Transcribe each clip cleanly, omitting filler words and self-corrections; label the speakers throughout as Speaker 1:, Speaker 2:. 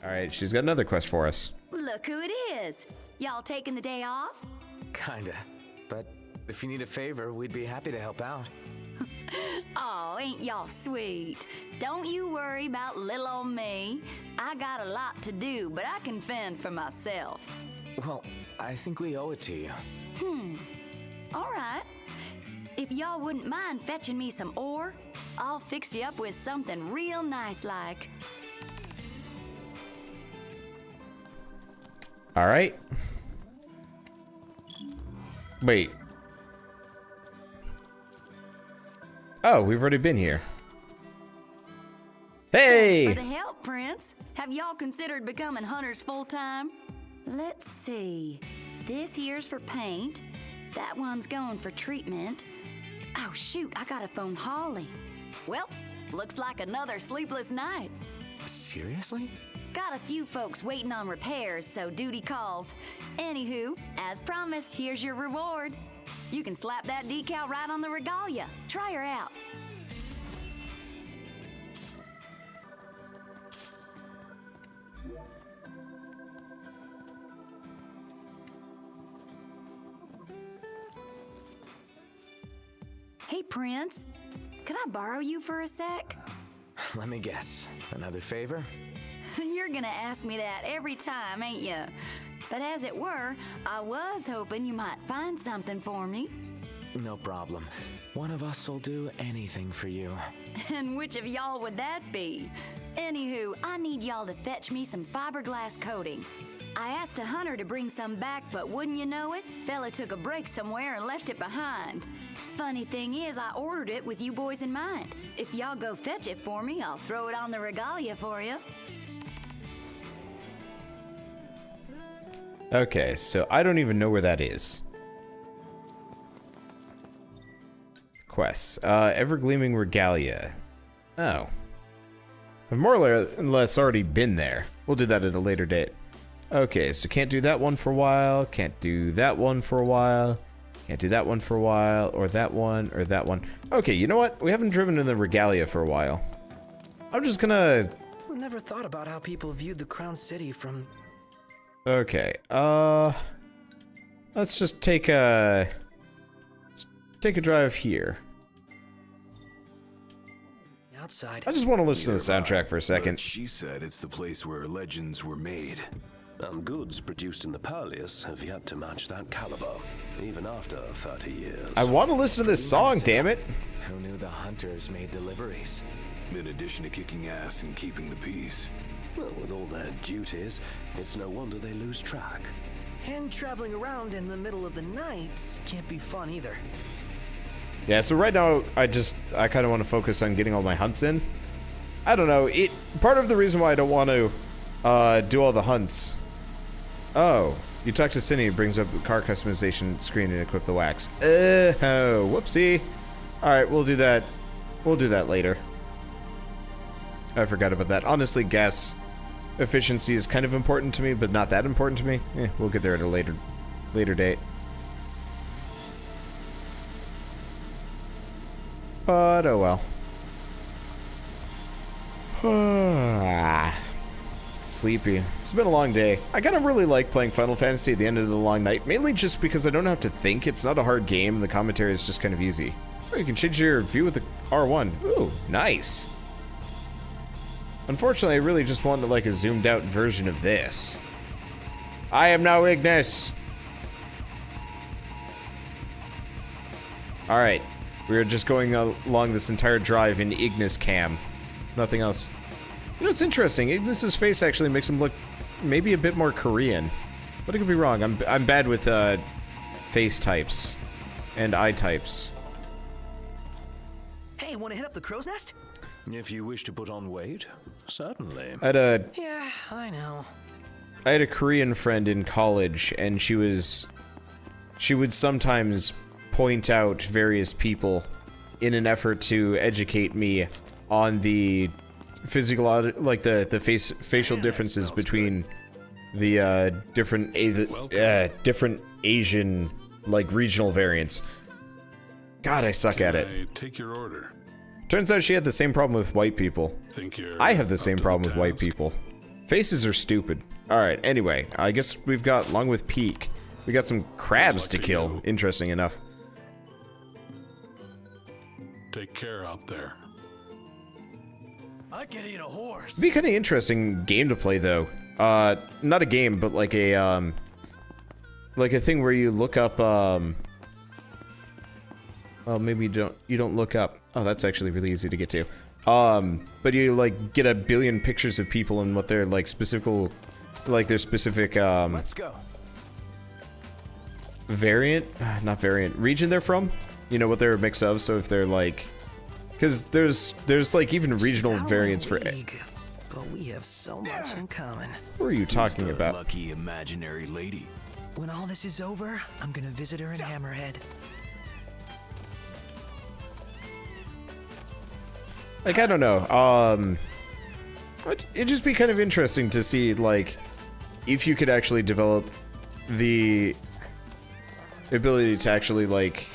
Speaker 1: Alright, she's got another quest for us.
Speaker 2: Look who it is. Y'all taking the day off?
Speaker 3: Kinda. But if you need a favor, we'd be happy to help out.
Speaker 2: Oh, ain't y'all sweet. Don't you worry about little old me. I got a lot to do, but I can fend for myself.
Speaker 3: Well, I think we owe it to you.
Speaker 2: All right. If y'all wouldn't mind fetching me some ore, I'll fix you up with something real nice like.
Speaker 1: Alright. Wait. Oh, we've already been here. Hey!
Speaker 2: Thanks for the help, Prince. Have y'all considered becoming hunters full-time? Let's see. This here's for paint. That one's going for treatment. Oh, shoot, I gotta phone Holly. Well, looks like another sleepless night.
Speaker 3: Seriously?
Speaker 2: Got a few folks waiting on repairs, so duty calls. Anywho, as promised, here's your reward. You can slap that decal right on the regalia. Try her out. Hey, Prince. Could I borrow you for a sec?
Speaker 3: Let me guess. Another favor?
Speaker 2: You're gonna ask me that every time, ain't you? But as it were, I was hoping you might find something for me.
Speaker 3: No problem. One of us will do anything for you.
Speaker 2: And which of y'all would that be? Anywho, I need y'all to fetch me some fiberglass coating. I asked a hunter to bring some back, but wouldn't you know it, fella took a break somewhere and left it behind. Funny thing is, I ordered it with you boys in mind. If y'all go fetch it for me, I'll throw it on the regalia for you.
Speaker 1: Okay, so I don't even know where that is. Quests. Ever-gleaming regalia. Oh. I've more or less already been there. We'll do that at a later date. Okay, so can't do that one for a while, can't do that one for a while, can't do that one for a while, or that one, or that one. Okay, you know what? We haven't driven in the regalia for a while. I'm just gonna...
Speaker 4: I never thought about how people viewed the Crown City from...
Speaker 1: Okay, let's just take a drive here.
Speaker 4: Outside.
Speaker 1: I just want to listen to the soundtrack for a second.
Speaker 5: She said it's the place where legends were made.
Speaker 6: And goods produced in the Palace have yet to match that caliber, even after 30 years.
Speaker 1: I want to listen to this song, damn it.
Speaker 3: Who knew the hunters made deliveries?
Speaker 5: In addition to kicking ass and keeping the peace.
Speaker 6: Well, with all their duties, it's no wonder they lose track.
Speaker 4: And traveling around in the middle of the night can't be fun either.
Speaker 1: Yeah, so right now, I kind of want to focus on getting all my hunts in. I don't know, part of the reason why I don't want to do all the hunts. Oh, you talk to Cindy, it brings up the car customization screen and equip the wax. Oh, whoopsie. Alright, we'll do that. We'll do that later. I forgot about that. Honestly, gas efficiency is kind of important to me, but not that important to me. We'll get there at a later date. But oh well. Sleepy. It's been a long day. I kind of really like playing Final Fantasy at the end of the long night, mainly just because I don't have to think. It's not a hard game. The commentary is just kind of easy. Oh, you can change your view with the R1. Ooh, nice. Unfortunately, I really just want like a zoomed out version of this. I am now Ignis. Alright. We're just going along this entire drive in Ignis cam. Nothing else. You know, it's interesting. Ignis's face actually makes him look maybe a bit more Korean. But I could be wrong. I'm bad with face types and eye types.
Speaker 4: Hey, wanna hit up the crow's nest?
Speaker 6: If you wish to put on weight, certainly.
Speaker 4: Yeah, I know.
Speaker 1: I had a Korean friend in college, and she would sometimes point out various people in an effort to educate me on the physical, like the facial differences between the different Asian like regional variants. God, I suck at it.
Speaker 7: Take your order.
Speaker 1: Turns out she had the same problem with white people.
Speaker 7: Think you're
Speaker 1: I have the same
Speaker 7: up to
Speaker 1: problem
Speaker 7: the
Speaker 1: with white
Speaker 7: task?
Speaker 1: people. Faces are stupid. Alright, anyway, I guess we've got, along with Peak, we got some crabs to kill, interesting enough.
Speaker 7: Take care out there.
Speaker 4: I could eat a horse.
Speaker 1: It'd be kind of interesting game to play, though. Not a game, but like a thing where you look up, well, maybe you don't look up. Oh, that's actually really easy to get to. But you, like, get a billion pictures of people and what their, like, their specific,
Speaker 3: Let's go.
Speaker 1: not variant, region they're from? You know, what they're a mix of, so if they're, like, because there's, like, even regional variants for...
Speaker 4: But we have so much in common.
Speaker 1: What are you talking about?
Speaker 5: Lucky imaginary lady.
Speaker 4: When all this is over, I'm gonna visit her in Hammerhead.
Speaker 1: Like, I don't know, it'd just be kind of interesting to see, like, if you could actually develop the ability to actually, like,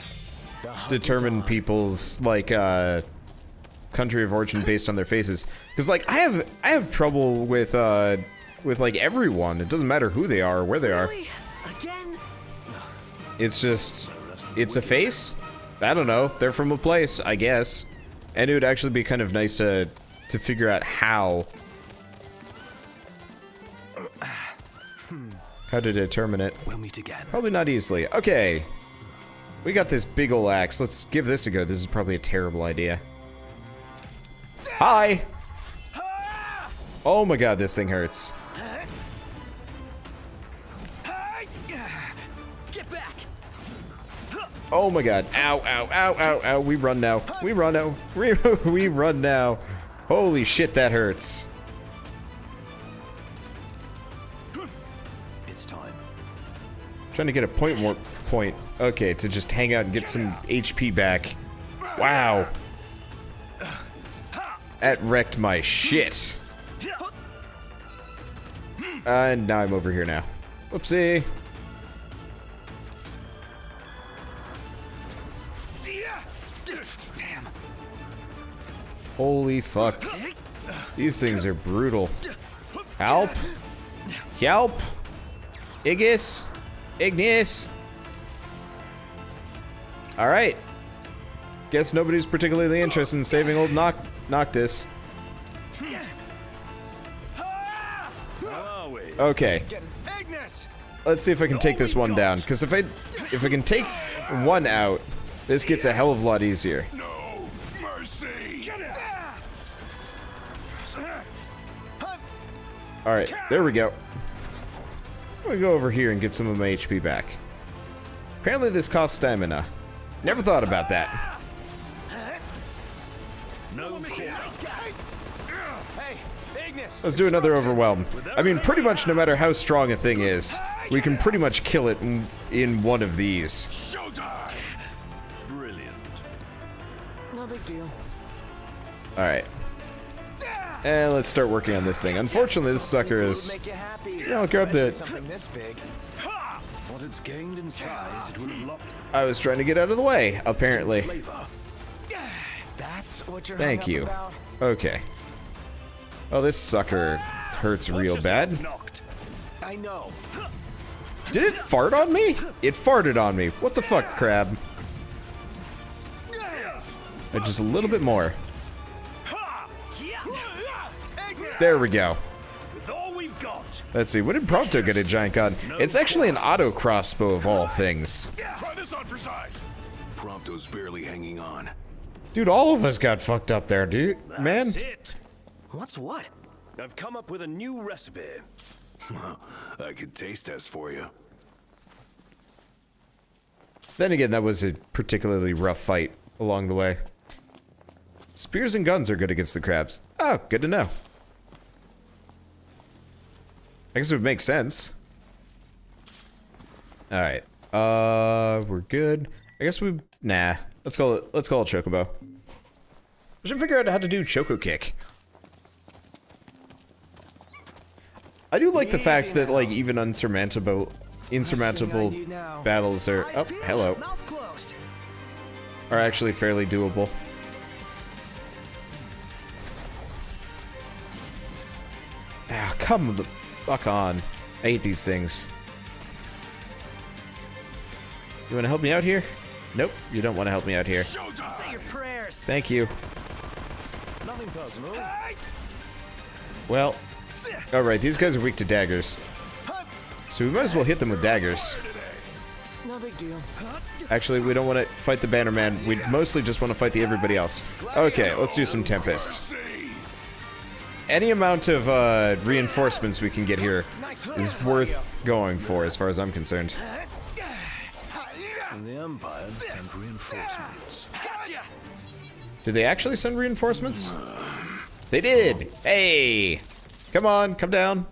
Speaker 1: determine people's, like, country of origin based on their faces. Because, like, I have trouble with, like, everyone. It doesn't matter who they are or where they are.
Speaker 4: Really? Again?
Speaker 1: It's just, it's a face? I don't know, they're from a place, I guess. And it would actually be kind of nice to figure out how to determine it.
Speaker 3: We'll meet again.
Speaker 1: Probably not easily. Okay. We got this big ol' axe. Let's give this a go. This is probably a terrible idea. Hi! Oh my god, this thing hurts.
Speaker 4: Get back!
Speaker 1: Oh my god. Ow, ow, ow, ow, ow. We run now. We run now. We run now. Holy shit, that hurts.
Speaker 6: It's time.
Speaker 1: Trying to get a point. Okay, to just hang out and get some HP back. Wow. That wrecked my shit. And now I'm over here now. Whoopsie.
Speaker 4: Damn.
Speaker 1: Holy fuck. These things are brutal. Help. Help. Ignis. Ignis. Alright. Guess nobody's particularly interested in saving old Noctis. Okay. Let's see if I can take this one down, because if I can take one out, this gets a hell of a lot easier.
Speaker 5: No mercy.
Speaker 1: Alright, there we go. I'm gonna go over here and get some of my HP back. Apparently this costs stamina. Never thought about that. Let's do another overwhelm. I mean, pretty much no matter how strong a thing is, we can pretty much kill it in one of these.
Speaker 5: Showtime.
Speaker 6: Brilliant.
Speaker 4: No big deal.
Speaker 1: Alright. And let's start working on this thing. Unfortunately, this sucker is... Yeah, I'll grab the...
Speaker 3: Something this big.
Speaker 6: What it's gained in size, it would have lost
Speaker 1: I was trying to get out of the way, apparently.
Speaker 6: flavor.
Speaker 3: That's what you're
Speaker 1: Thank
Speaker 3: hung up
Speaker 1: you.
Speaker 3: about?
Speaker 1: Okay. Oh, this sucker hurts real bad.
Speaker 6: Knocked.
Speaker 3: I know.
Speaker 1: Did it fart on me? It farted on me. What the fuck, crab? Just a little bit more. There we go.
Speaker 6: With all we've got.
Speaker 1: Let's see, when did Prompto get a giant gun? It's actually an auto crossbow of all things.
Speaker 5: Try this on for size. Prompto's barely hanging on.
Speaker 1: Dude, all of us got fucked up there, dude. Man.
Speaker 6: That's it.
Speaker 4: What's what?
Speaker 6: I've come up with a new recipe.
Speaker 5: I could taste test for you.
Speaker 1: Then again, that was a particularly rough fight along the way. Spears and guns are good against the crabs. Oh, good to know. I guess it would make sense. Alright. We're good. I guess we... Nah. Let's call it Chocobo. I should figure out how to do Choco Kick. I do like the fact that, like, even insurmountable battles are... Oh, hello.
Speaker 4: Mouth closed.
Speaker 1: Are actually fairly doable. Ah, come the fuck on. I hate these things. You want to help me out here? Nope, you don't want to help me out here.
Speaker 4: Say your prayers.
Speaker 1: Thank you.
Speaker 6: Nothing personal.
Speaker 1: Well, alright, these guys are weak to daggers. So we might as well hit them with daggers.
Speaker 4: No big deal.
Speaker 1: Actually, we don't want to fight the Bannerman. We mostly just want to fight the everybody else. Okay, let's do some Tempest. Any amount of reinforcements we can get here is worth going for, as far as I'm concerned.
Speaker 6: And the Empire sent reinforcements.
Speaker 1: Did they actually send reinforcements? They did! Hey! Come on, come down.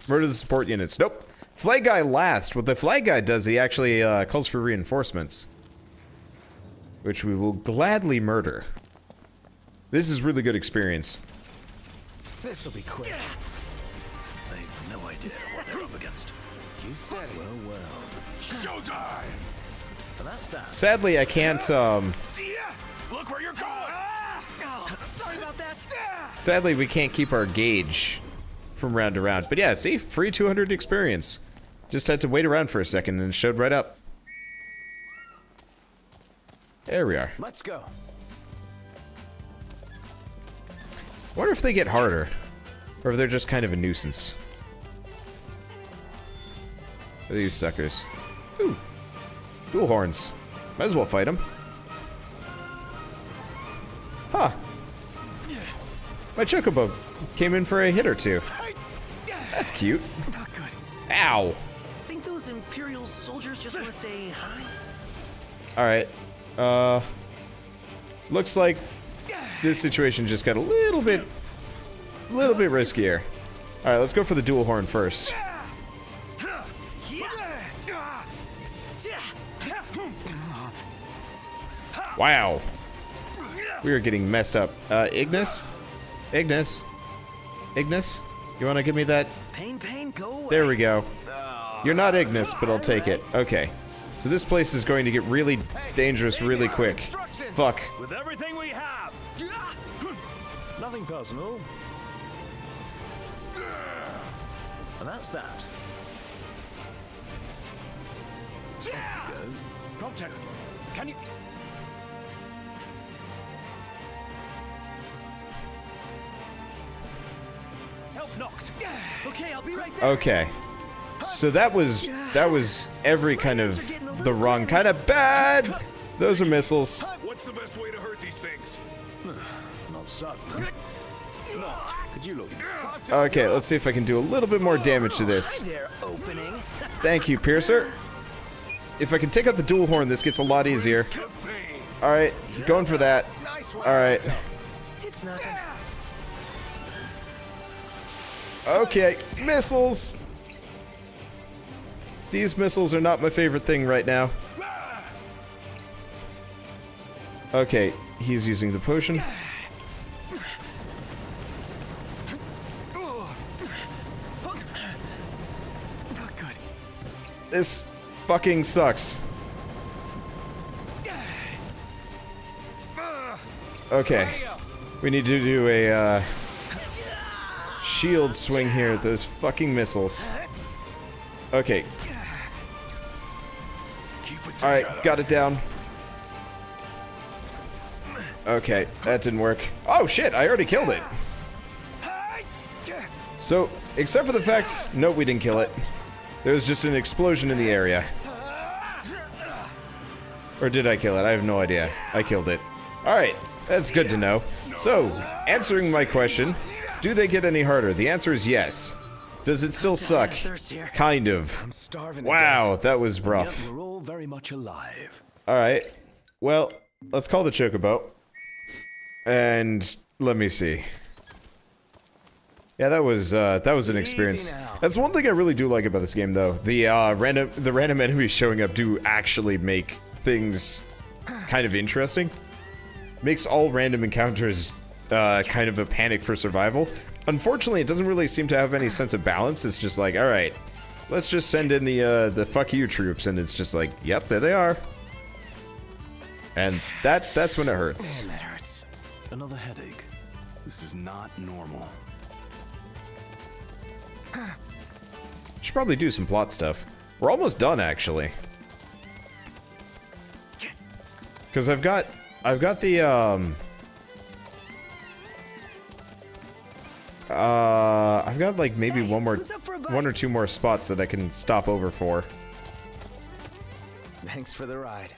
Speaker 1: Murder the support units. Nope. Flag guy last. What the flag guy does, he actually calls for reinforcements. Which we will gladly murder. This is really good experience.
Speaker 3: This'll be quick.
Speaker 6: They've no idea what they're up against.
Speaker 3: You said it.
Speaker 6: Well.
Speaker 5: Showtime!
Speaker 3: And that's that.
Speaker 1: Sadly, I can't,
Speaker 5: See ya! Look where you're going!
Speaker 4: Sorry about that.
Speaker 1: sadly, we can't keep our gauge from round to round. But yeah, see? Free 200 experience. Just had to wait around for a second and it showed right up. There we are.
Speaker 3: Let's go.
Speaker 1: Wonder if they get harder. Or if they're just kind of a nuisance. Look at these suckers. Ooh. Dual horns. Might as well fight them. Huh. My chocobo came in for a hit or two. That's cute.
Speaker 4: Not good.
Speaker 1: Ow.
Speaker 4: Think those Imperial soldiers just want to say hi?
Speaker 1: Alright. Looks like this situation just got a little bit riskier. Alright, let's go for the dual horn first. Wow. We are getting messed up. Ignis? Ignis? Ignis? You want to give me that?
Speaker 4: Pain, go away.
Speaker 1: There we go. You're not Ignis, but I'll take it. Okay. So this place is going to get really dangerous really quick. Fuck.
Speaker 6: With everything we have. Nothing personal. And that's that. Off you go.
Speaker 3: Prompto, can you... Help knocked.
Speaker 4: Okay, I'll be right there.
Speaker 1: Okay. So that was every kind of the wrong kind of bad. Those are missiles.
Speaker 5: What's the best way to hurt these things?
Speaker 6: Not sudden. Not. Could you look?
Speaker 1: Okay, let's see if I can do a little bit more damage to this.
Speaker 4: There, opening.
Speaker 1: Thank you, Piercer. If I can take out the dual horn, this gets a lot easier. Alright, going for that. Alright.
Speaker 4: It's nothing.
Speaker 1: Okay, missiles. These missiles are not my favorite thing right now. Okay, he's using the potion.
Speaker 4: Not good.
Speaker 1: This fucking sucks. Okay, we need to do a shield swing here at those fucking missiles. Okay. Alright, got it down. Okay, that didn't work. Oh shit, I already killed it. So, except for the fact, no, we didn't kill it. There was just an explosion in the area. Or did I kill it? I have no idea. I killed it. Alright, that's good to know. So, answering my question, do they get any harder? The answer is yes. Does it still suck? Kind of.
Speaker 3: I'm starving to
Speaker 1: Wow,
Speaker 3: death.
Speaker 1: that was
Speaker 6: Yet
Speaker 1: rough.
Speaker 6: we're all very much alive.
Speaker 1: Alright. Well, let's call the chocobo. And let me see. Yeah, that was an experience.
Speaker 3: now.
Speaker 1: That's one thing I really do like about this game, though. The random enemies showing up do actually make things kind of interesting. Makes all random encounters kind of a panic for survival. Unfortunately, it doesn't really seem to have any sense of balance. It's just like, all right, let's just send in the fuck you troops, and it's just like, yep, there they are. And that's when it hurts.
Speaker 3: That hurts.
Speaker 6: Another headache.
Speaker 5: This is not normal.
Speaker 1: Should probably do some plot stuff. We're almost done, actually. Because I've got the, I've got, like, maybe
Speaker 4: Hey, who's up for a bite?
Speaker 1: one or two more spots that I can stop over for.
Speaker 3: Thanks for the ride.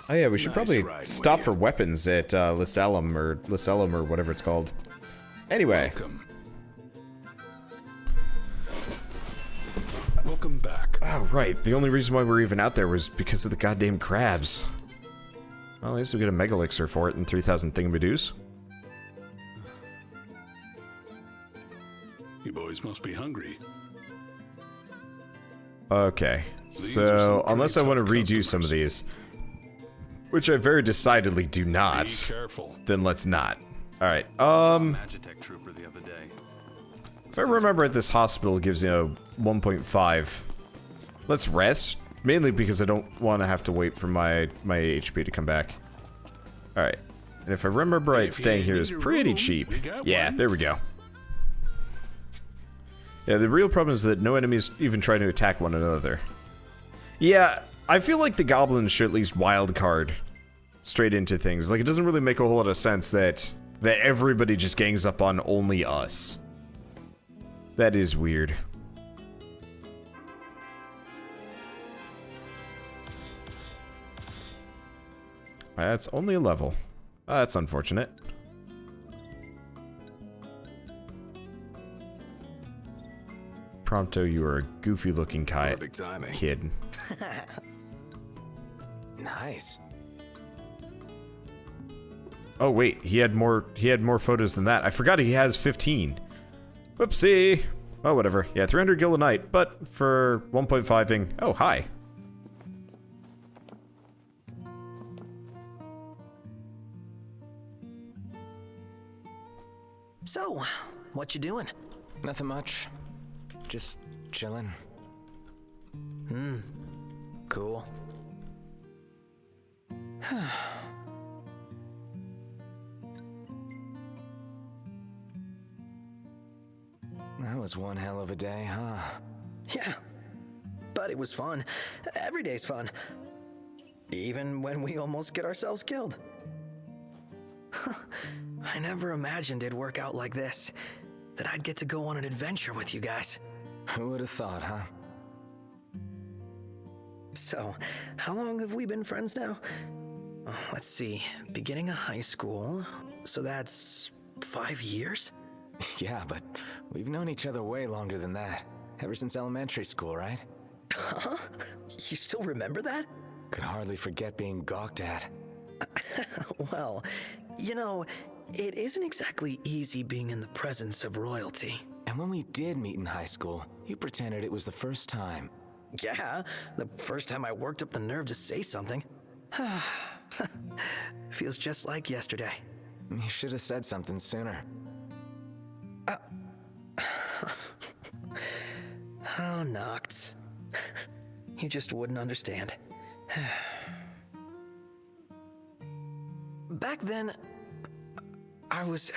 Speaker 1: Oh yeah, we should
Speaker 5: Nice
Speaker 1: probably
Speaker 5: ride,
Speaker 1: stop
Speaker 5: will
Speaker 1: for
Speaker 5: ya?
Speaker 1: weapons at Lysalum or whatever it's called. Anyway,
Speaker 7: Welcome back.
Speaker 1: oh right, the only reason why we're even out there was because of the goddamn crabs. Well, at least we get a mega elixir for it and 3,000 thingamadoos.
Speaker 7: You boys must be hungry.
Speaker 1: Okay,
Speaker 7: These are
Speaker 1: so
Speaker 7: some
Speaker 1: unless I
Speaker 7: pretty
Speaker 1: want to
Speaker 7: tough
Speaker 1: redo some of
Speaker 7: customers.
Speaker 1: these, which I very decidedly do
Speaker 7: Be
Speaker 1: not,
Speaker 7: careful.
Speaker 1: then let's not. All right,
Speaker 5: Magitech trooper the other day.
Speaker 1: if I remember at this hospital it gives you a 1.5. Let's rest, mainly because I don't want to have to wait for my HP to come back. All right, and if I remember right,
Speaker 7: If you
Speaker 1: staying here
Speaker 7: need
Speaker 1: is
Speaker 7: a
Speaker 1: pretty
Speaker 7: room,
Speaker 1: cheap.
Speaker 7: we got
Speaker 1: Yeah,
Speaker 7: one.
Speaker 1: there we go. Yeah, the real problem is that no enemies even try to attack one another. Yeah, I feel like the goblins should at least wildcard straight into things. Like, it doesn't really make a whole lot of sense that everybody just gangs up on only us. That is weird. That's only a level. That's unfortunate. Prompto, you are a goofy-looking
Speaker 5: Perfect timing.
Speaker 1: kid.
Speaker 3: Nice.
Speaker 1: Oh wait, he had more photos than that. I forgot he has 15. Whoopsie. Oh, whatever. Yeah, 300 gil a night, but for 1.5ing. Oh, hi.
Speaker 4: So, what you doing?
Speaker 3: Nothing much. Just chilling.
Speaker 4: Cool.
Speaker 3: That was one hell of a day, huh?
Speaker 4: Yeah, but it was fun. Every day's fun. Even when we almost get ourselves killed. I never imagined it'd work out like this. That I'd get to go on an adventure with you guys.
Speaker 3: Who would have thought, huh?
Speaker 4: So, how long have we been friends now? Let's see, beginning of high school, so that's 5 years?
Speaker 3: Yeah, but we've known each other way longer than that. Ever since elementary school, right?
Speaker 4: Huh? You still remember that?
Speaker 3: Could hardly forget being gawked at.
Speaker 4: Well, you know, it isn't exactly easy being in the presence of royalty.
Speaker 3: And when we did meet in high school, you pretended it was the first time.
Speaker 4: Yeah, the first time I worked up the nerve to say something. Feels just like yesterday.
Speaker 3: You should have said something sooner.
Speaker 4: Oh, Noctis. You just wouldn't understand. Back then, I was...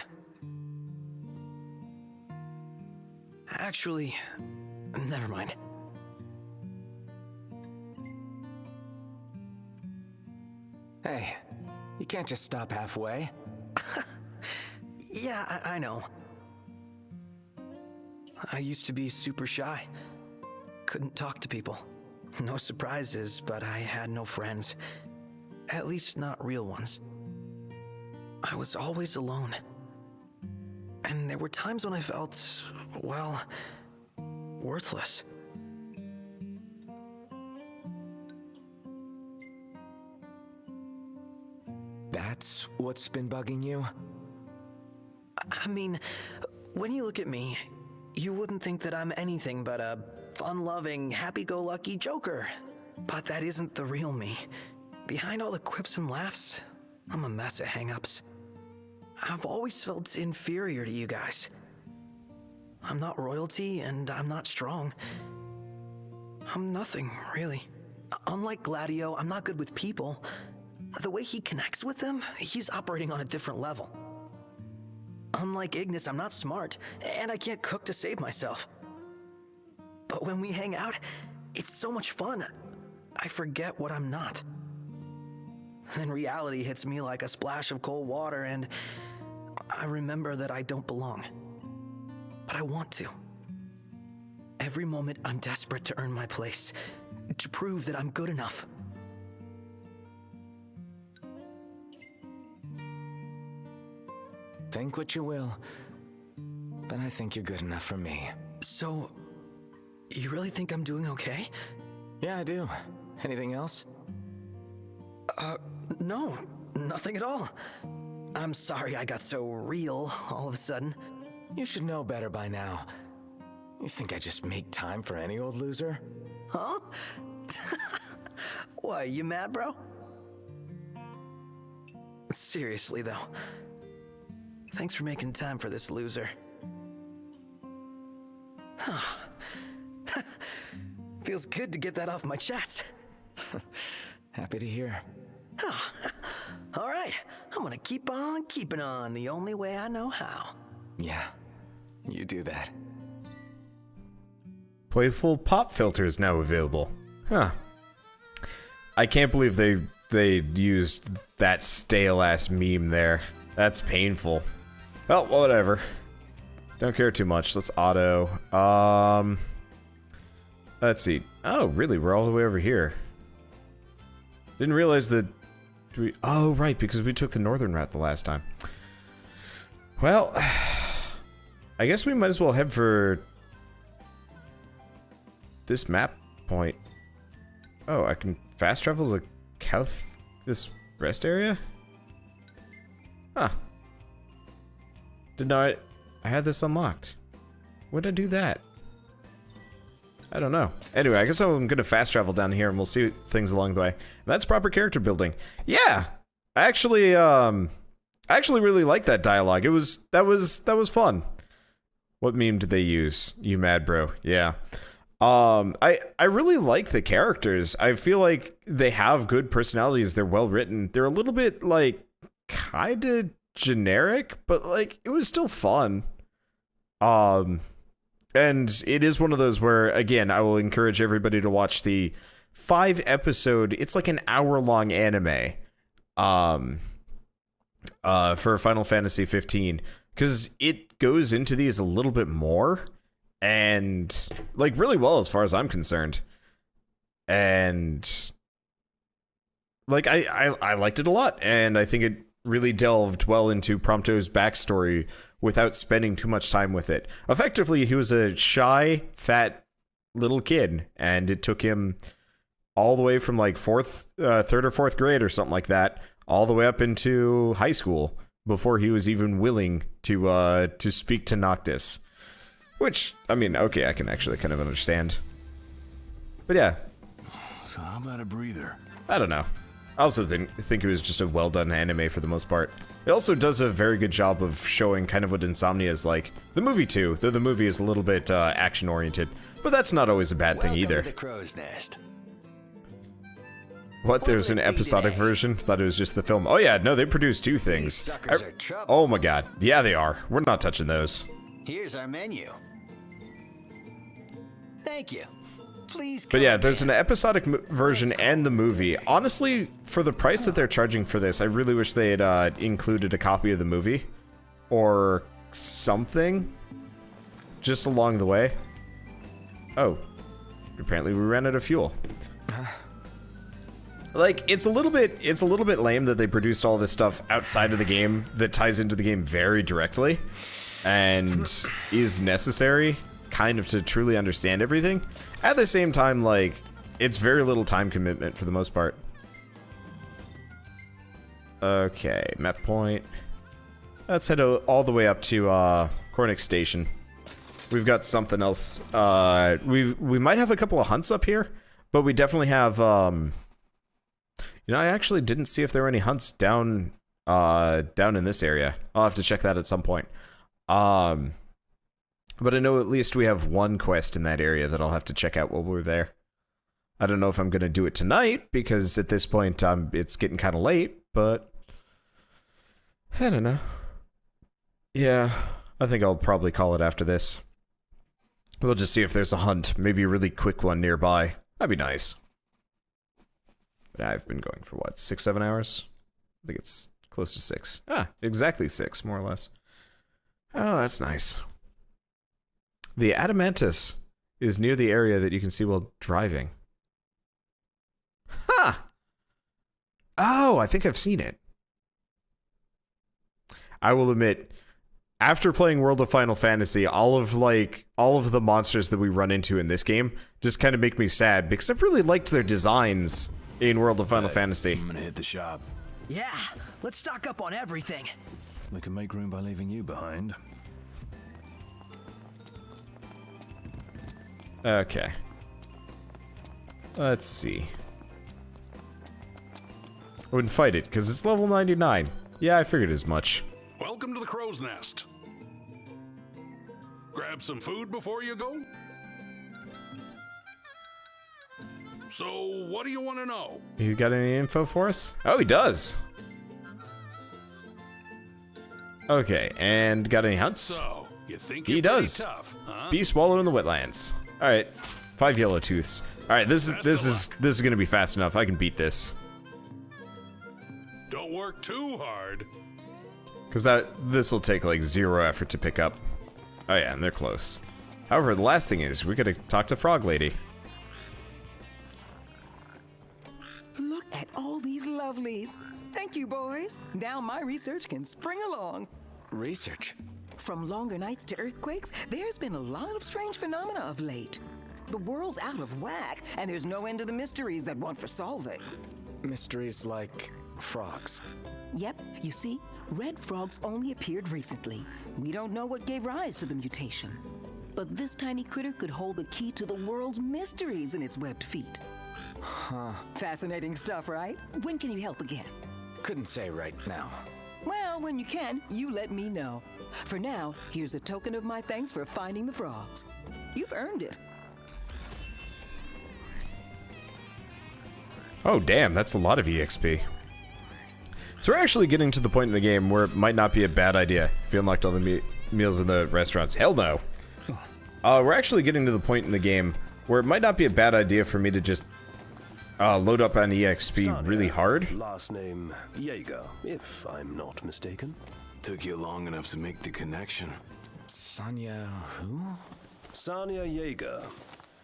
Speaker 4: Actually, never mind.
Speaker 3: Hey, you can't just stop halfway.
Speaker 4: Yeah, I know. I used to be super shy. Couldn't talk to people. No surprises, but I had no friends. At least not real ones. I was always alone. And there were times when I felt, well, worthless.
Speaker 3: That's what's been bugging you?
Speaker 4: I mean, when you look at me, you wouldn't think that I'm anything but a fun-loving, happy-go-lucky joker. But that isn't the real me. Behind all the quips and laughs, I'm a mess of hang-ups. I've always felt inferior to you guys. I'm not royalty, and I'm not strong. I'm nothing, really. Unlike Gladio, I'm not good with people. The way he connects with them, he's operating on a different level. Unlike Ignis, I'm not smart, and I can't cook to save myself. But when we hang out, it's so much fun. I forget what I'm not. Then reality hits me like a splash of cold water, and I remember that I don't belong. But I want to. Every moment I'm desperate to earn my place, to prove that I'm good enough.
Speaker 3: Think what you will, but I think you're good enough for me.
Speaker 4: So, you really think I'm doing okay?
Speaker 3: Yeah, I do. Anything else?
Speaker 4: No, nothing at all. I'm sorry I got so real all of a sudden.
Speaker 3: You should know better by now. You think I just make time for any old loser?
Speaker 4: Huh? Why, you mad, bro? Seriously, though. Thanks for making time for this loser. Feels good to get that off my chest.
Speaker 3: Happy to hear.
Speaker 4: All right, I'm gonna keep on keeping on the only way I know how.
Speaker 3: Yeah, you do that.
Speaker 1: Playful pop filter is now available. Huh. I can't believe they used that stale-ass meme there. That's painful. Well, whatever. Don't care too much. Let's auto. Let's see. Oh, really? We're all the way over here. Didn't realize that oh, right, because we took the northern route the last time. Well, I guess we might as well head for this map point. Oh, I can fast travel to this rest area? Huh. Didn't know I had this unlocked. When did I do that? I don't know. Anyway, I guess I'm gonna fast travel down here and we'll see things along the way. And that's proper character building. Yeah! I actually really like that dialogue. That was fun. What meme did they use? You mad bro. Yeah. I really like the characters. I feel like they have good personalities. They're well written. They're a little bit like kinda generic, but like it was still fun. And it is one of those where, again, I will encourage everybody to watch the 5-episode, it's like an hour-long anime, for Final Fantasy 15, because it goes into these a little bit more, and, like, really well as far as I'm concerned. And, like, I liked it a lot, and I think it really delved well into Prompto's backstory without spending too much time with it. Effectively, he was a shy, fat little kid, and it took him all the way from like third or fourth grade or something like that, all the way up into high school before he was even willing to speak to Noctis. Which, I mean, okay, I can actually kind of understand. But yeah.
Speaker 5: So how about a breather?
Speaker 1: I don't know. I also think it was just a well-done anime for the most part. It also does a very good job of showing kind of what Insomnia is like. The movie too, though the movie is a little bit action-oriented, but that's not always a bad thing either.
Speaker 8: To the crow's nest.
Speaker 1: What, there's an episodic version? Thought it was just the film. Oh yeah, no, they produced 2 things. Oh my god, yeah they are. We're not touching those.
Speaker 8: Here's our menu. Thank you. Please.
Speaker 1: But yeah, there's an episodic version and the movie. Honestly, for the price that they're charging for this, I really wish they had included a copy of the movie. Or something. Just along the way. Oh. Apparently we ran out of fuel. Like, it's a little bit lame that they produced all this stuff outside of the game that ties into the game very directly. And is necessary, kind of, to truly understand everything. At the same time, like, it's very little time commitment for the most part. Okay, map point. Let's head all the way up to Cornick Station. We've got something else. We might have a couple of hunts up here, but we definitely have. You know, I actually didn't see if there were any hunts down in this area. I'll have to check that at some point. But I know at least we have one quest in that area that I'll have to check out while we're there. I don't know if I'm going to do it tonight, because at this point it's getting kind of late, but I don't know. Yeah, I think I'll probably call it after this. We'll just see if there's a hunt, maybe a really quick one nearby. That'd be nice. But I've been going for what, 6-7 hours? I think it's close to 6. Ah, exactly 6, more or less. Oh, that's nice. The Adamantus is near the area that you can see while driving. Ha! Oh, I think I've seen it. I will admit, after playing World of Final Fantasy, all of the monsters that we run into in this game just kind of make me sad, because I've really liked their designs in World of Final Fantasy.
Speaker 5: I'm gonna hit the shop.
Speaker 4: Yeah, let's stock up on everything.
Speaker 6: We can make room by leaving you behind.
Speaker 1: Okay. Let's see. I wouldn't fight it, because it's level 99. Yeah, I figured as much.
Speaker 7: Welcome to the Crow's Nest. Grab some food before you go? So, what do you want to know?
Speaker 1: You got any info for us? Oh, he does. Okay, and got any hunts?
Speaker 7: So, you think
Speaker 1: He
Speaker 7: you're
Speaker 1: does.
Speaker 7: pretty tough, huh?
Speaker 1: Be swallowed in the wetlands. All right, 5 yellow tooths. All right, this is gonna be fast enough. I can beat this.
Speaker 7: Don't work too hard.
Speaker 1: Because this will take like 0 effort to pick up. Oh yeah, and they're close. However, the last thing is, we gotta talk to Frog Lady.
Speaker 9: Look at all these lovelies. Thank you, boys. Now my research can spring along.
Speaker 3: Research?
Speaker 9: From longer nights to earthquakes, there's been a lot of strange phenomena of late. The world's out of whack, and there's no end to the mysteries that want for solving.
Speaker 3: Mysteries like frogs.
Speaker 9: Yep, you see, red frogs only appeared recently. We don't know what gave rise to the mutation. But this tiny critter could hold the key to the world's mysteries in its webbed feet.
Speaker 3: Huh.
Speaker 9: Fascinating stuff, right? When can you help again?
Speaker 3: Couldn't say right now.
Speaker 9: Well, when you can, you let me know. For now, here's a token of my thanks for finding the frogs. You've earned it.
Speaker 1: Oh damn, that's a lot of EXP. So we're actually getting to the point in the game where it might not be a bad idea if you unlocked all the meals in the restaurants. Hell no. We're actually getting to the point in the game where it might not be a bad idea for me to just load up on EXP really hard.
Speaker 6: Last name Jaeger, if I'm not mistaken.
Speaker 5: Took you long enough to make the connection.
Speaker 3: Sonia who?
Speaker 6: Sonia Jaeger,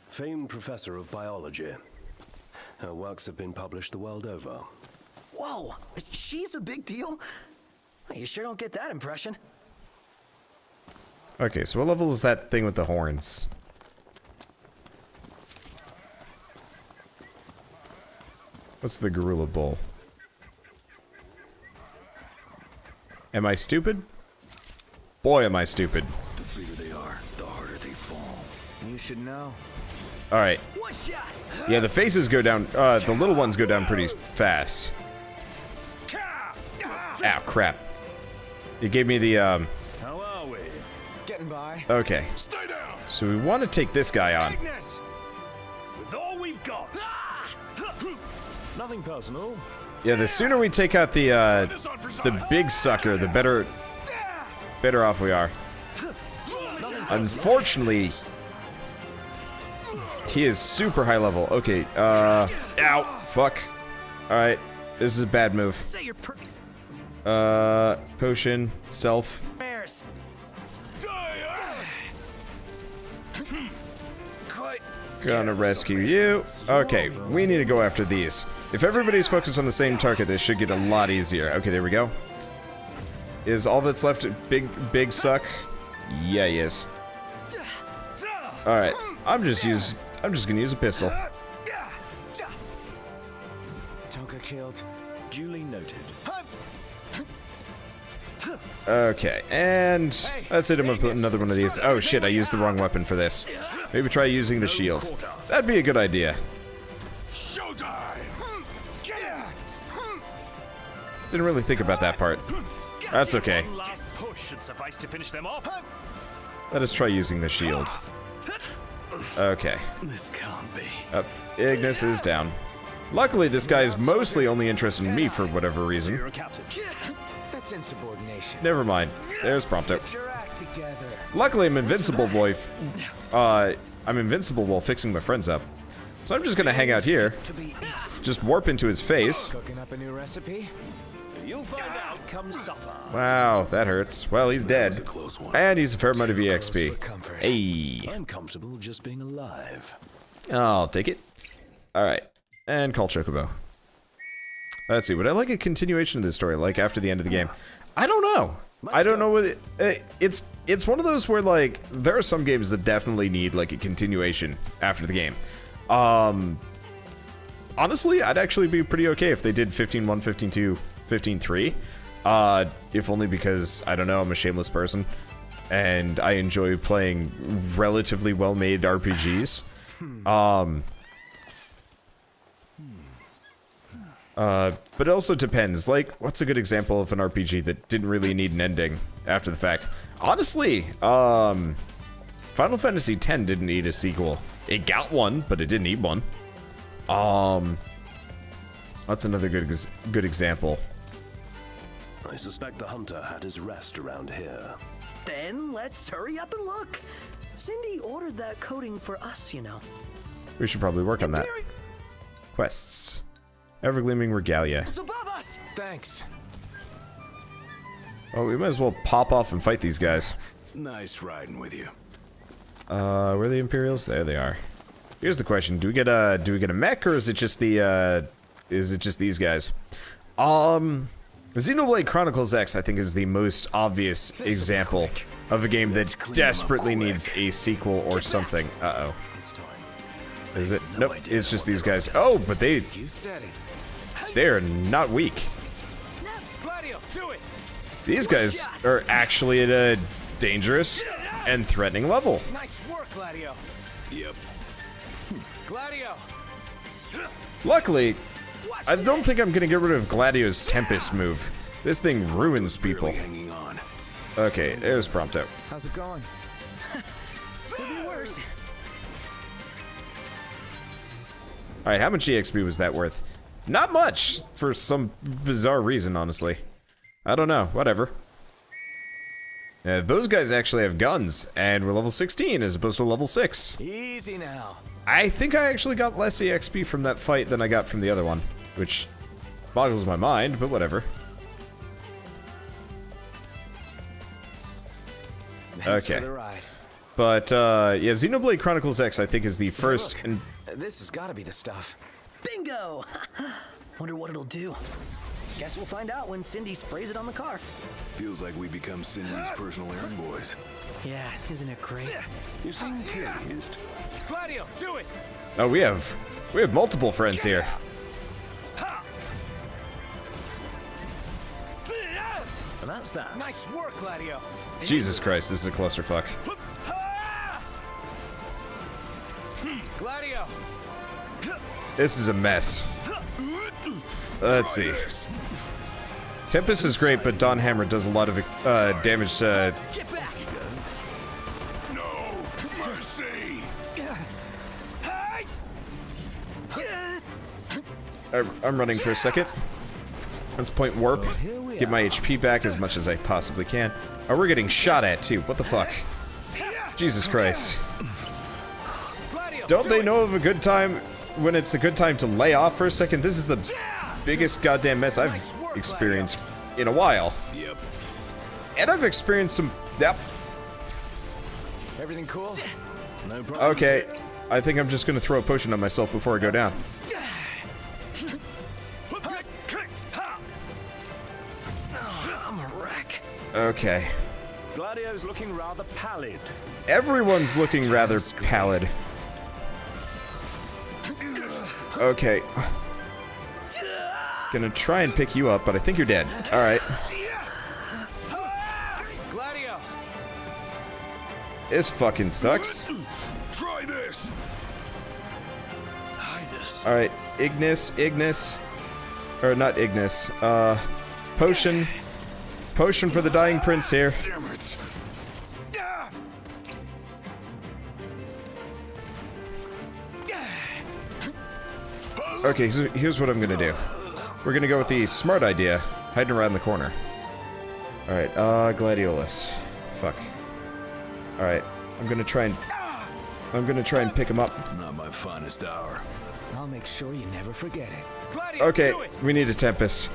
Speaker 6: famed professor of biology. Her works have been published the world over.
Speaker 4: Whoa, she's a big deal? You sure don't get that impression.
Speaker 1: Okay, so what level is that thing with the horns? What's the gorilla bull? Am I stupid? Boy, am I stupid.
Speaker 5: The bigger they are, the harder they fall.
Speaker 3: You should know.
Speaker 1: Alright.
Speaker 4: One shot!
Speaker 1: Yeah, the faces go down, the little ones go down pretty fast. Ow, crap. It gave me the,
Speaker 6: How are we?
Speaker 3: Getting by.
Speaker 1: Okay.
Speaker 7: Stay down.
Speaker 1: So we want to take this guy on.
Speaker 6: Ignis! With all we've got. Nothing personal.
Speaker 1: Yeah, the sooner we take out the big sucker, the better off we are. Unfortunately, he is super high level. Okay, ow, fuck. Alright, this is a bad move.
Speaker 4: Say your
Speaker 1: Potion, self.
Speaker 4: prayers.
Speaker 1: Gonna rescue you. Okay, we need to go after these. If everybody's focused on the same target, this should get a lot easier. Okay, there we go. Is all that's left big suck? Yeah, he is. Alright, I'm just gonna use a pistol.
Speaker 3: Toka killed.
Speaker 6: Duly noted.
Speaker 1: Okay, and let's hit him with another one of these. Oh shit, I used the wrong weapon for this. Maybe try using the shield. That'd be a good idea.
Speaker 7: Showtime.
Speaker 1: Didn't really think about that part. That's okay.
Speaker 6: One last push should suffice to finish them off.
Speaker 1: Let us try using the shield. Okay.
Speaker 5: This can't be.
Speaker 1: Ignis is down. Luckily, this guy is mostly only interested in me for whatever reason.
Speaker 6: You're a captain.
Speaker 3: That's insubordination.
Speaker 1: Never mind. There's Prompto.
Speaker 3: Get your act together.
Speaker 1: Luckily, I'm invincible, boy. I'm invincible while fixing my friends up. So I'm just gonna hang out here. Just warp into his face.
Speaker 3: Cooking up a new recipe?
Speaker 6: You'll find out come supper.
Speaker 1: Wow, that hurts. Well, he's dead.
Speaker 5: a close one.
Speaker 1: And he's a fair amount of EXP.
Speaker 3: For comfort.
Speaker 1: Hey.
Speaker 6: I'm comfortable just being alive.
Speaker 1: I'll take it. Alright. And call Chocobo. Let's see, would I like a continuation of this story, like after the end of the game? I don't know. I don't know what it's one of those where, like, there are some games that definitely need, like, a continuation after the game. Honestly, I'd actually be pretty okay if they did 15.1, 15.2, 15.3. If only because, I don't know, I'm a shameless person. And I enjoy playing relatively well-made RPGs. But it also depends. Like, what's a good example of an RPG that didn't really need an ending after the fact? Honestly, Final Fantasy X didn't need a sequel. It got one, but it didn't need one. That's another good example.
Speaker 6: I suspect the hunter had his rest around here.
Speaker 4: Then let's hurry up and look. Cindy ordered that coating for us, you know.
Speaker 1: We should probably work on that. Quests. Evergleaming Regalia.
Speaker 4: It's above us.
Speaker 3: Thanks.
Speaker 1: Oh, we might as well pop off and fight these guys.
Speaker 5: Nice riding with you.
Speaker 1: Where are the Imperials? There they are. Here's the question: do we get a mech, or is it just the these guys? Xenoblade Chronicles X, I think, is the most obvious example of a game that desperately needs a sequel or something. Uh-oh. Is it? Nope, it's just these guys. Oh, but
Speaker 3: You said it.
Speaker 1: they're not weak.
Speaker 3: Gladio, do it.
Speaker 1: These guys are actually at a dangerous and threatening level.
Speaker 3: Nice work, Gladio.
Speaker 5: Yep.
Speaker 3: Gladio.
Speaker 1: Luckily, I don't think I'm gonna get rid of Gladio's Tempest move. This thing ruins people.
Speaker 5: Barely hanging on.
Speaker 1: Okay, there's Prompto.
Speaker 3: How's it going?
Speaker 4: Could be worse.
Speaker 1: Alright, how much EXP was that worth? Not much, for some bizarre reason, honestly. I don't know, whatever. Those guys actually have guns, and we're level 16 as opposed to level 6.
Speaker 3: Easy now.
Speaker 1: I think I actually got less EXP from that fight than I got from the other one, which boggles my mind, but whatever.
Speaker 3: Thanks
Speaker 1: Okay.
Speaker 3: for the ride.
Speaker 1: But, yeah, Xenoblade Chronicles X, I think, is the first...
Speaker 3: Look,
Speaker 1: and
Speaker 3: this has got to be the stuff.
Speaker 4: Bingo! Wonder what it'll do. Guess we'll find out when Cindy sprays it on the car.
Speaker 5: Feels like we become Cindy's personal errand boys.
Speaker 4: Yeah, isn't it great?
Speaker 6: You seem pleased.
Speaker 3: Gladio, do it.
Speaker 1: oh, we have multiple friends here.
Speaker 6: And that's that.
Speaker 3: Nice work, Gladio.
Speaker 1: Jesus Christ, this is a clusterfuck.
Speaker 3: Gladio.
Speaker 1: This is a mess. Let's see. Tempest is great, but Dawn Hammer does a lot of damage to...
Speaker 3: Get back.
Speaker 5: No mercy.
Speaker 1: I'm running for a second. Let's point warp. Get my HP back as much as I possibly can. Oh, we're getting shot at, too. What the fuck? Jesus Christ. Don't they know of a good time when it's a good time to lay off for a second? This is the biggest goddamn mess I've experienced in a while.
Speaker 5: Yep.
Speaker 1: And I've experienced some... Yep.
Speaker 3: Everything cool?
Speaker 6: No problem.
Speaker 1: Okay. I think I'm just gonna throw a potion on myself before I go down.
Speaker 4: I'm a wreck.
Speaker 1: Okay.
Speaker 6: Gladio's looking rather pallid.
Speaker 1: Everyone's looking rather pallid. Okay. Gonna try and pick you up, but I think you're dead. Alright.
Speaker 3: Gladio.
Speaker 1: This fucking sucks.
Speaker 5: Try this. Highness.
Speaker 1: Alright, Ignis. Or not Ignis. Potion. Potion for the dying prince here.
Speaker 5: Damn it.
Speaker 1: Okay, so here's what I'm gonna do. We're gonna go with the smart idea, hiding around the corner. Alright, Gladiolus. Fuck. Alright, I'm gonna try and pick him up.
Speaker 5: Not my finest hour.
Speaker 3: I'll make sure you never forget it.
Speaker 6: Gladio,
Speaker 1: Okay,
Speaker 6: do it!
Speaker 1: we need a Tempest.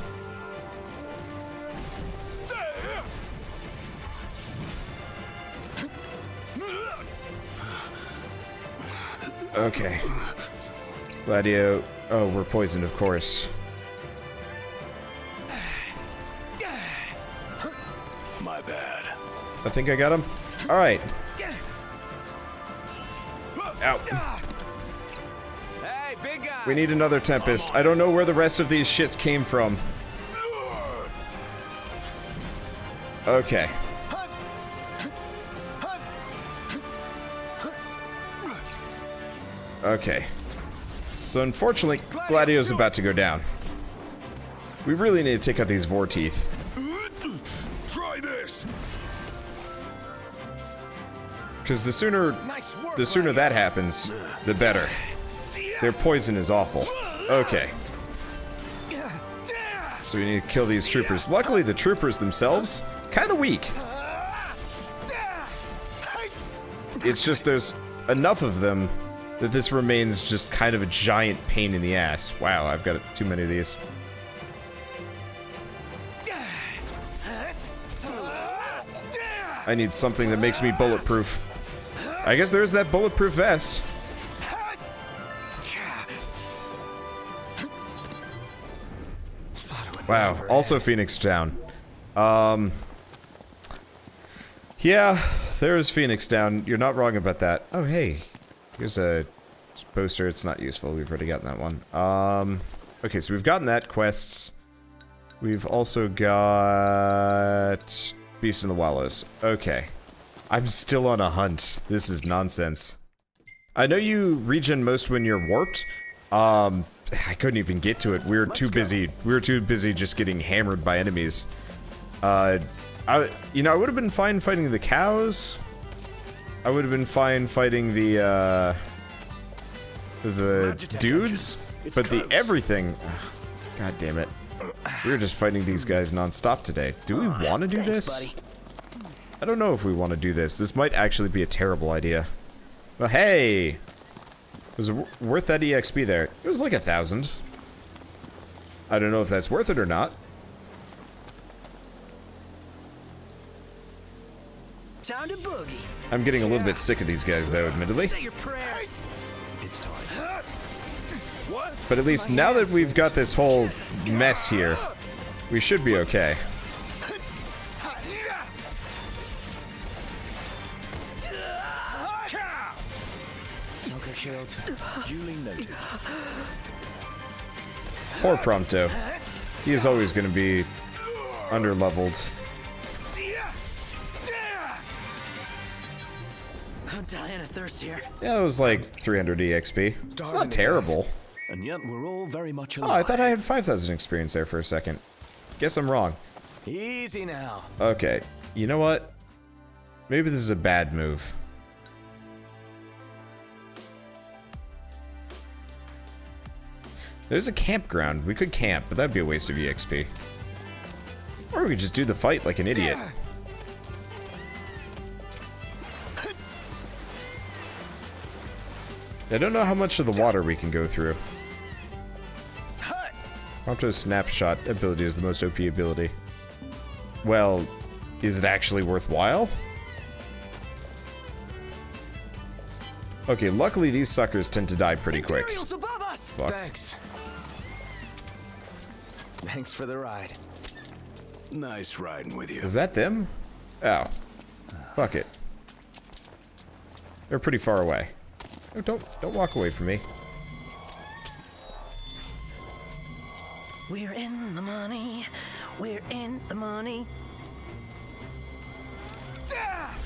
Speaker 1: Okay. Gladio. Oh, we're poisoned, of course.
Speaker 5: My bad.
Speaker 1: I think I got him. Alright. Ow.
Speaker 3: Hey, big guy!
Speaker 1: We need another Tempest. I don't know where the rest of these shits came from. Okay. Okay. So unfortunately, Gladio's about to go down. We really need to take out these Vorteeth.
Speaker 7: Try this.
Speaker 1: Because the sooner that happens, the better. Their poison is awful. Okay. So we need to kill these troopers. Luckily, the troopers themselves, kind of weak. It's just there's enough of them that this remains just kind of a giant pain in the ass. Wow, I've got too many of these. I need something that makes me bulletproof. I guess there's that bulletproof vest. Wow, also Phoenix down. Yeah, there's Phoenix down. You're not wrong about that. Oh, hey. Here's a poster. It's not useful. We've already gotten that one. Okay, so we've gotten that. Quests. We've also got Beast in the Wallows. Okay. I'm still on a hunt. This is nonsense. I know you regen most when you're warped. I couldn't even get to it. We were too busy. We were too busy just getting hammered by enemies. I would have been fine fighting the cows. I would have been fine fighting the dudes, but the everything. God damn it. We were just fighting these guys non-stop today. Do we want to do this? I don't know if we want to do this. This might actually be a terrible idea. Well, hey! Was it worth that EXP there? It was like 1,000. I don't know if that's worth it or not.
Speaker 8: Time to boogie.
Speaker 1: I'm getting a little bit sick of these guys, though, admittedly.
Speaker 8: Say your prayers.
Speaker 6: It's time.
Speaker 1: But at least now that we've got this whole mess here, we should be okay.
Speaker 3: Joker killed.
Speaker 6: Duly noted.
Speaker 1: Poor Prompto. He is always going to be under-leveled.
Speaker 8: I'm dying of thirst here.
Speaker 1: Yeah, it was like 300 EXP. It's not terrible.
Speaker 6: And yet we're all very much
Speaker 1: Oh,
Speaker 6: alive.
Speaker 1: I thought I had 5,000 experience there for a second. Guess I'm wrong.
Speaker 3: Easy now.
Speaker 1: Okay, you know what? Maybe this is a bad move. There's a campground. We could camp, but that'd be a waste of EXP. Or we could just do the fight like an idiot. I don't know how much of the water we can go through. Prompto's snapshot ability is the most OP ability. Well, is it actually worthwhile? Okay, luckily these suckers tend to die pretty quick.
Speaker 8: Imperial's above us.
Speaker 1: Fuck.
Speaker 3: Thanks. Thanks for the ride.
Speaker 5: Nice riding with you.
Speaker 1: Is that them? Oh. Fuck it. They're pretty far away. Oh, don't walk away from me.
Speaker 8: We're in the money. We're in the money.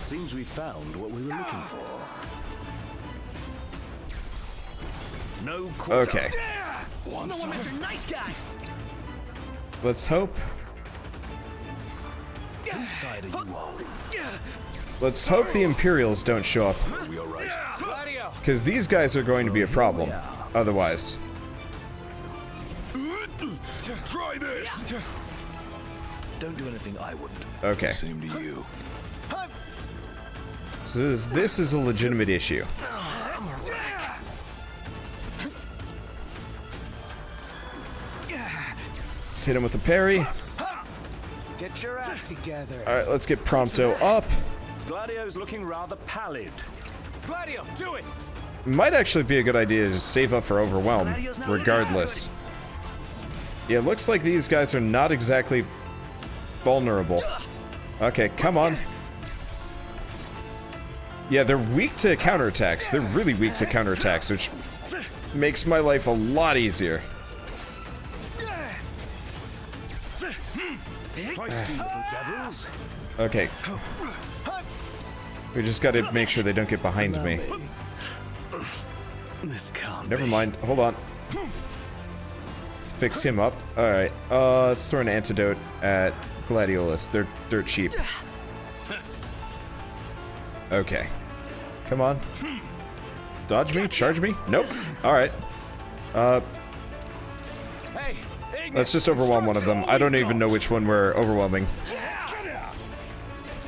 Speaker 6: Seems we found what we were looking for. No quarter.
Speaker 1: Okay.
Speaker 8: No one was a nice guy.
Speaker 1: Let's hope.
Speaker 6: Whose side are you on?
Speaker 1: Let's hope the Imperials don't show up.
Speaker 5: Are we all right?
Speaker 1: Because these guys are going to be a problem. Otherwise.
Speaker 7: Try this.
Speaker 5: Don't do anything I wouldn't.
Speaker 1: Okay.
Speaker 5: Same to you.
Speaker 1: So this is a legitimate issue. Let's hit him with a parry.
Speaker 3: Get your act together.
Speaker 1: Alright, let's get Prompto up.
Speaker 6: Gladio's looking rather pallid.
Speaker 3: Gladio, do it!
Speaker 1: Might actually be a good idea to save up for Overwhelm, regardless. Yeah, it looks like these guys are not exactly vulnerable. Okay, come on. Yeah, they're weak to counterattacks. They're really weak to counterattacks, which makes my life a lot easier.
Speaker 6: Feisty little devils.
Speaker 1: Okay. We just gotta make sure they don't get behind me.
Speaker 5: This can't
Speaker 1: Never
Speaker 5: be.
Speaker 1: mind. Hold on. Let's fix him up. Alright. Let's throw an antidote at Gladiolus. They're dirt cheap. Okay. Come on. Dodge me? Charge me? Nope. Alright.
Speaker 3: Hey,
Speaker 1: Let's just overwhelm one of them. I don't even know which one we're overwhelming.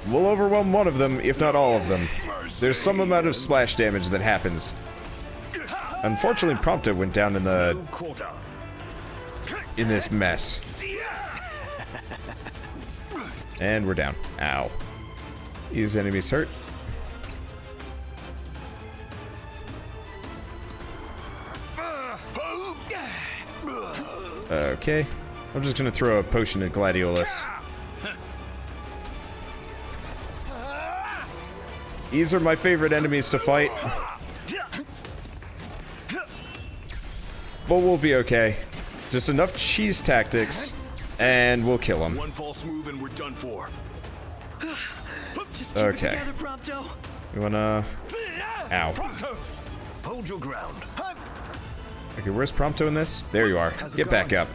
Speaker 1: We'll overwhelm one of them, if not all of them. There's some amount of splash damage that happens. Unfortunately, Prompto went down in this mess. And we're down. Ow. These enemies hurt. Okay. I'm just gonna throw a potion at Gladiolus. These are my favorite enemies to fight. But we'll be okay. Just enough cheese tactics, and we'll kill him.
Speaker 5: One false move and we're done for.
Speaker 8: Just keep it together, Prompto.
Speaker 1: You wanna... Ow.
Speaker 6: Prompto, hold your ground.
Speaker 1: Okay, where's Prompto in this? There you are. Get back up.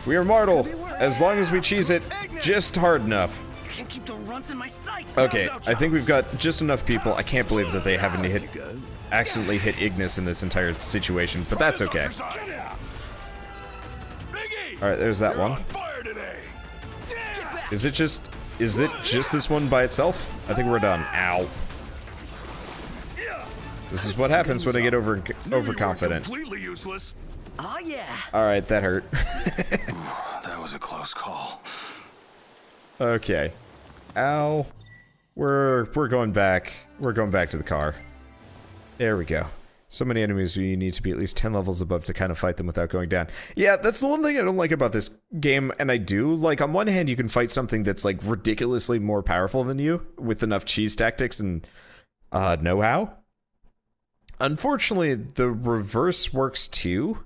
Speaker 1: We are mortal, as long as we cheese it just hard enough.
Speaker 8: Can't keep the runts in my sights.
Speaker 1: Okay, I think we've got just enough people. I can't believe that they haven't accidentally hit Ignis in this entire situation, but that's okay. Alright, there's that one. Is it just this one by itself? I think we're done. Ow. This is what happens when I get overconfident.
Speaker 5: Completely useless.
Speaker 8: Oh yeah.
Speaker 1: Alright, that hurt.
Speaker 5: That was a close call.
Speaker 1: Okay. Ow. We're going back. We're going back to the car. There we go. So many enemies you need to be at least 10 levels above to kind of fight them without going down. Yeah, that's the one thing I don't like about this game, and I do. Like, on one hand, you can fight something that's, like, ridiculously more powerful than you with enough cheese tactics and know-how. Unfortunately, the reverse works too.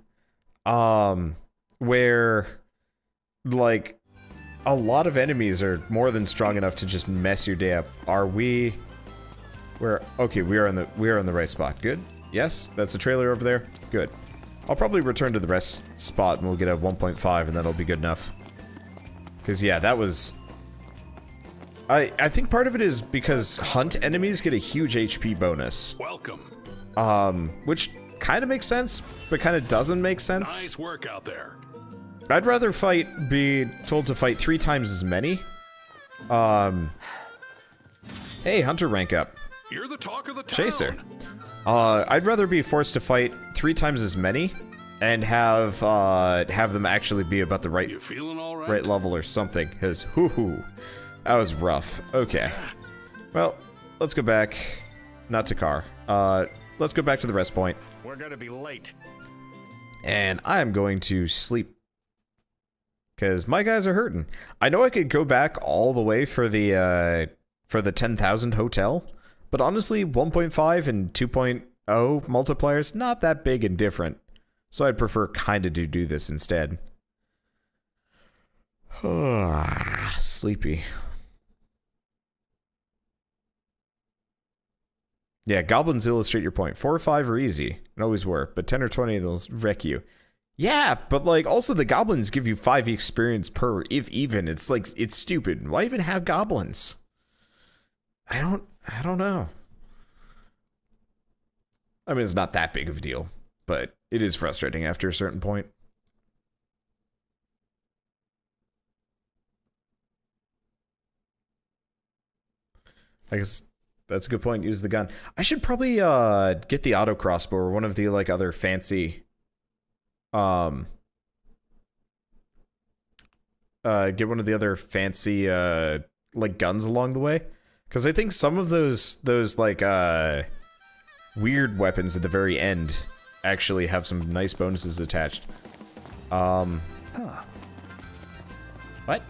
Speaker 1: Where, like, a lot of enemies are more than strong enough to just mess your day up. Are we... Okay, we are in the right spot. Good. Yes, that's a trailer over there. Good. I'll probably return to the rest spot and we'll get a 1.5 and that'll be good enough. Because, yeah, that was... I think part of it is because hunt enemies get a huge HP bonus.
Speaker 5: Welcome.
Speaker 1: Which kind of makes sense, but kind of doesn't make sense.
Speaker 5: Nice work out there.
Speaker 1: I'd rather be told to fight 3 times as many. Hey, Hunter rank up.
Speaker 5: You're the talk of the town.
Speaker 1: Chaser. I'd rather be forced to fight 3 times as many and have them actually be about the right,
Speaker 5: You feeling all right?
Speaker 1: right level or something, because hoo-hoo, that was rough. Okay. Well, let's go back. Not to car. Let's go back to the rest point.
Speaker 6: We're gonna be late.
Speaker 1: And I'm going to sleep. Because my guys are hurting. I know I could go back all the way for the 10,000 hotel, but honestly, 1.5 and 2.0 multipliers, not that big and different. So I'd prefer kind of to do this instead. Sleepy. Yeah, goblins illustrate your point. 4 or 5 are easy, and always were, but 10 or 20 they'll wreck you. Yeah, but like also the goblins give you 5 experience per, if even. It's like, it's stupid. Why even have goblins? I don't know. I mean, it's not that big of a deal, but it is frustrating after a certain point. I guess that's a good point. Use the gun. I should probably get the auto crossbow or one of the like other fancy get one of the other fancy like guns along the way, because I think some of those like weird weapons at the very end actually have some nice bonuses attached. What?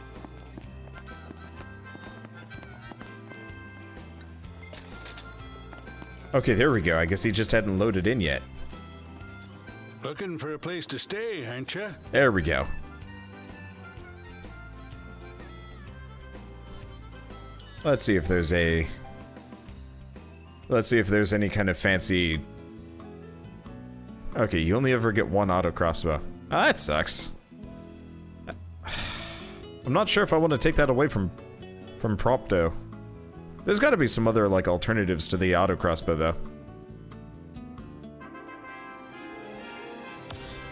Speaker 1: Okay, there we go. I guess he just hadn't loaded in yet.
Speaker 7: Looking for a place to stay, ain't ya?
Speaker 1: There we go. Let's see if there's a... Let's see if there's any kind of fancy... Okay, you only ever get one auto crossbow. Ah, that sucks. I'm not sure if I want to take that away from Prompto. There's got to be some other, like, alternatives to the auto crossbow, though.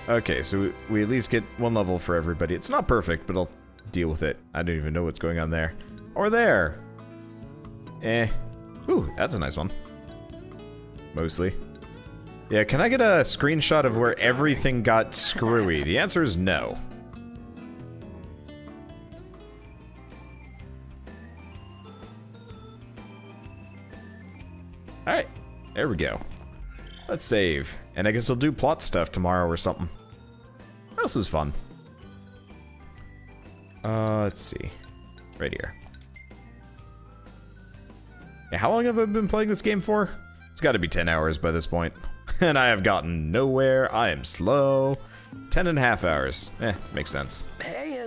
Speaker 1: Okay, so we at least get one level for everybody. It's not perfect, but I'll deal with it. I don't even know what's going on there. Or there! Eh. Ooh, that's a nice one. Mostly. Yeah, can I get a screenshot of where everything got screwy? The answer is no. Alright, there we go. Let's save. And I guess I'll do plot stuff tomorrow or something. This is fun. Let's see. Right here. Yeah, how long have I been playing this game for? It's got to be 10 hours by this point. And I have gotten nowhere. I am slow. 10.5 hours. Makes sense.
Speaker 4: Hey,